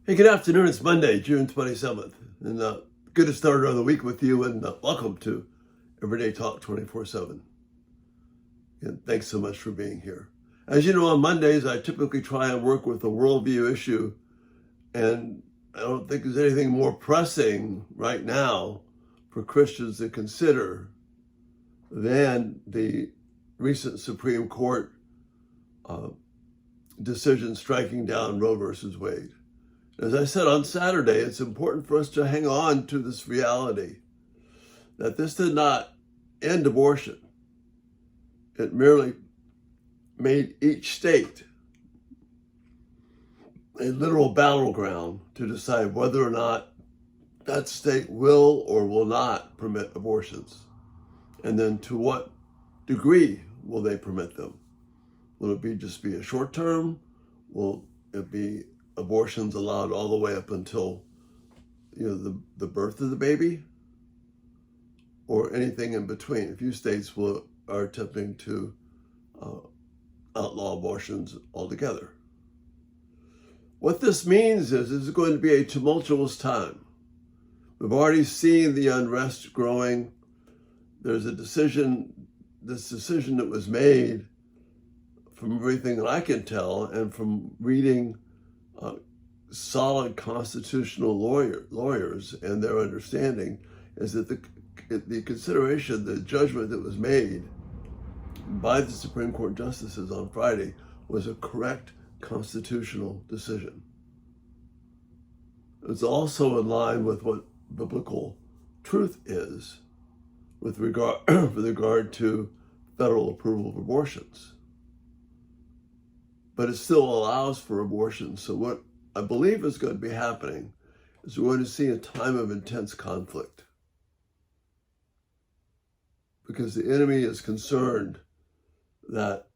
Hey, good afternoon. It's Monday, June 27th. And good to start another week with you. And welcome to Everyday Talk 24/7. And thanks so much for being here. As you know, on Mondays, I typically try and work with a worldview issue. And I don't think there's anything more pressing right now for Christians to consider than the recent Supreme Court decision striking down Roe versus Wade. As I said on Saturday, it's important for us to hang on to this reality that this did not end abortion. It merely made each state a literal battleground to decide whether or not that state will or will not permit abortions. And then to what degree will they permit them? Will it just be a short term? Will it be abortions allowed all the way up until the birth of the baby, or anything in between? A few states are attempting to outlaw abortions altogether. What this means is it's going to be a tumultuous time. We've already seen the unrest growing. There's this decision that was made, from everything that I can tell and from reading solid constitutional lawyers and their understanding, is that the consideration, the judgment that was made by the Supreme Court justices on Friday was a correct constitutional decision. It's also in line with what biblical truth is with regard to federal approval of abortions. But it still allows for abortion. So what I believe is going to be happening is we're going to see a time of intense conflict, because the enemy is concerned that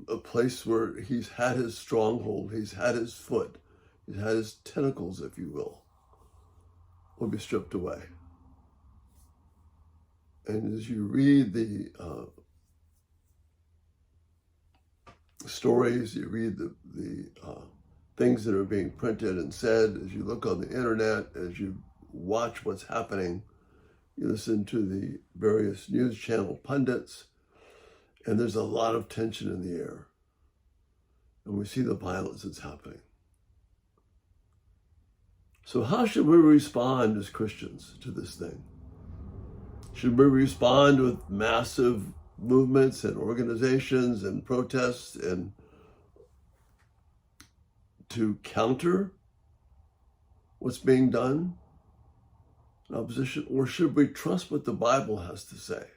a place where he's had his stronghold, he's had his foot, he's had his tentacles, if you will be stripped away. And as you read the stories, you read the things that are being printed and said, as you look on the internet, as you watch what's happening, you listen to the various news channel pundits, and there's a lot of tension in the air. And we see the violence that's happening. So how should we respond as Christians to this thing? Should we respond with massive movements and organizations and protests and to counter what's being done in opposition? Or should we trust what the Bible has to say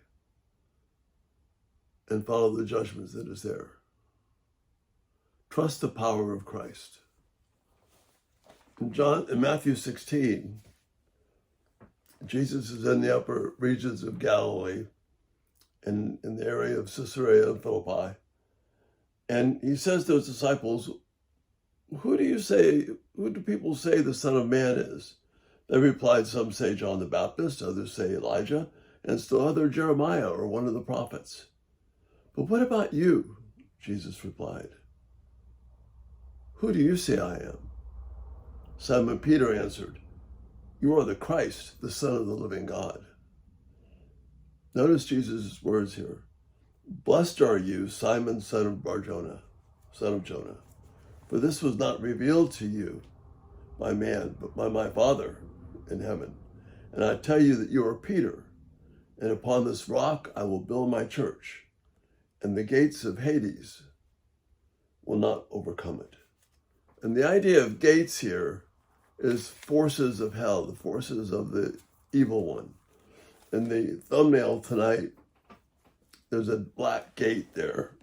and follow the judgments that is there? Trust the power of Christ. In Matthew 16, Jesus is in the upper regions of Galilee, in the area of Caesarea and Philippi. And he says to his disciples, who do people say the Son of Man is? They replied, some say John the Baptist, others say Elijah, and still others Jeremiah or one of the prophets. But what about you? Jesus replied. Who do you say I am? Simon Peter answered, you are the Christ, the Son of the living God. Notice Jesus' words here. Blessed are you, Simon, son of Jonah, for this was not revealed to you by man, but by my Father in heaven. And I tell you that you are Peter, and upon this rock I will build my church, and the gates of Hades will not overcome it. And the idea of gates here is forces of hell, the forces of the evil one. In the thumbnail tonight, there's a black gate there,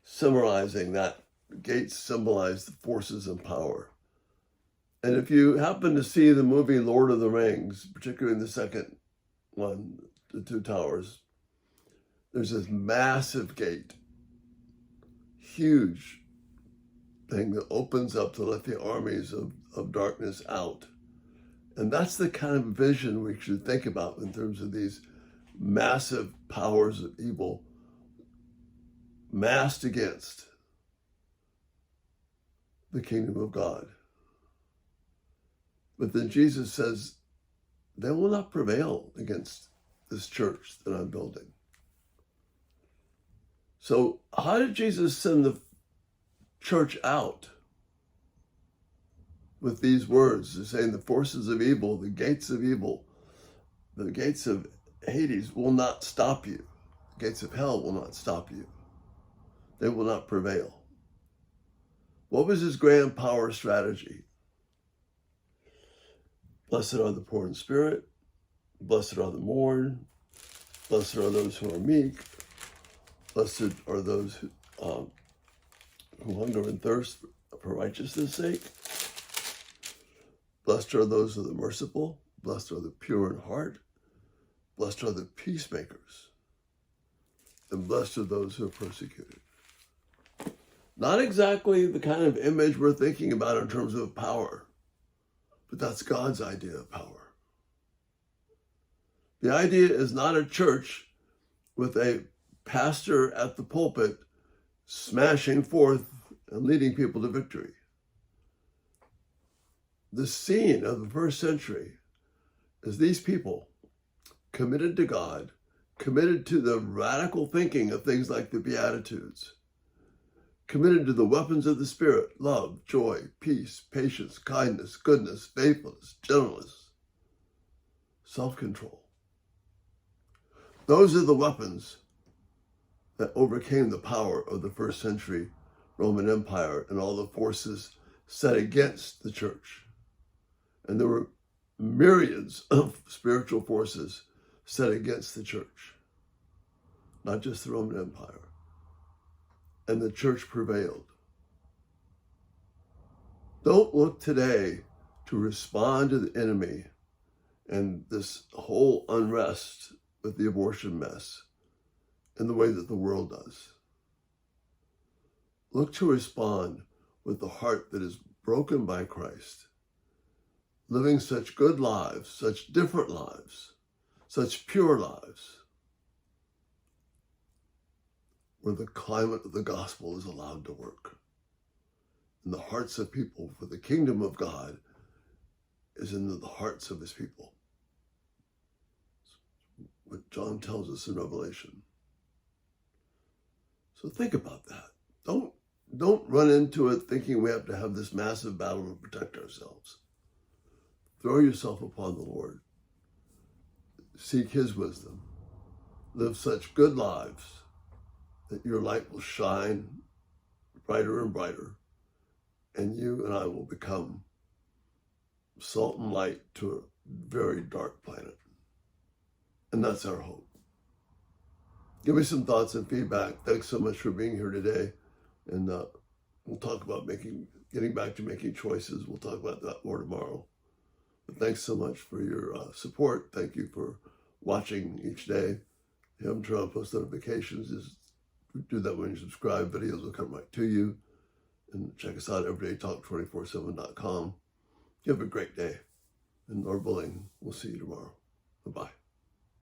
symbolizing that. Gates symbolize the forces and power. And if you happen to see the movie Lord of the Rings, particularly in the second one, the Two Towers, there's this massive gate, huge thing that opens up to let the armies of darkness out. And that's the kind of vision we should think about in terms of these massive powers of evil massed against the kingdom of God. But then Jesus says, they will not prevail against this church that I'm building. So how did Jesus send the church out? With these words, they're saying the forces of evil, the gates of evil, the gates of Hades will not stop you. The gates of hell will not stop you. They will not prevail. What was his grand power strategy? Blessed are the poor in spirit. Blessed are the mourn. Blessed are those who are meek. Blessed are those who hunger and thirst for righteousness' sake. Blessed are those who are the merciful. Blessed are the pure in heart. Blessed are the peacemakers. And blessed are those who are persecuted. Not exactly the kind of image we're thinking about in terms of power, but that's God's idea of power. The idea is not a church with a pastor at the pulpit smashing forth and leading people to victory. The scene of the first century is these people committed to God, committed to the radical thinking of things like the Beatitudes, committed to the weapons of the Spirit, love, joy, peace, patience, kindness, goodness, faithfulness, gentleness, self-control. Those are the weapons that overcame the power of the first century Roman Empire and all the forces set against the church. And there were myriads of spiritual forces set against the church, not just the Roman Empire. And the church prevailed. Don't look today to respond to the enemy and this whole unrest with the abortion mess in the way that the world does. Look to respond with the heart that is broken by Christ, living such good lives, such different lives, such pure lives, where the climate of the gospel is allowed to work in the hearts of people, for the kingdom of God is in the hearts of his people. What John tells us in Revelation. So think about that. Don't run into it thinking we have to have this massive battle to protect ourselves. Throw yourself upon the Lord. Seek his wisdom. Live such good lives that your light will shine brighter and brighter, and you and I will become salt and light to a very dark planet. And that's our hope. Give me some thoughts and feedback. Thanks so much for being here today. And we'll talk about getting back to making choices. We'll talk about that more tomorrow. But thanks so much for your support. Thank you for watching each day. If you haven't turned on post notifications, just do that when you subscribe. Videos will come right to you. And check us out at everydaytalk247.com. You have a great day. And Lord willing, we'll see you tomorrow. Bye-bye.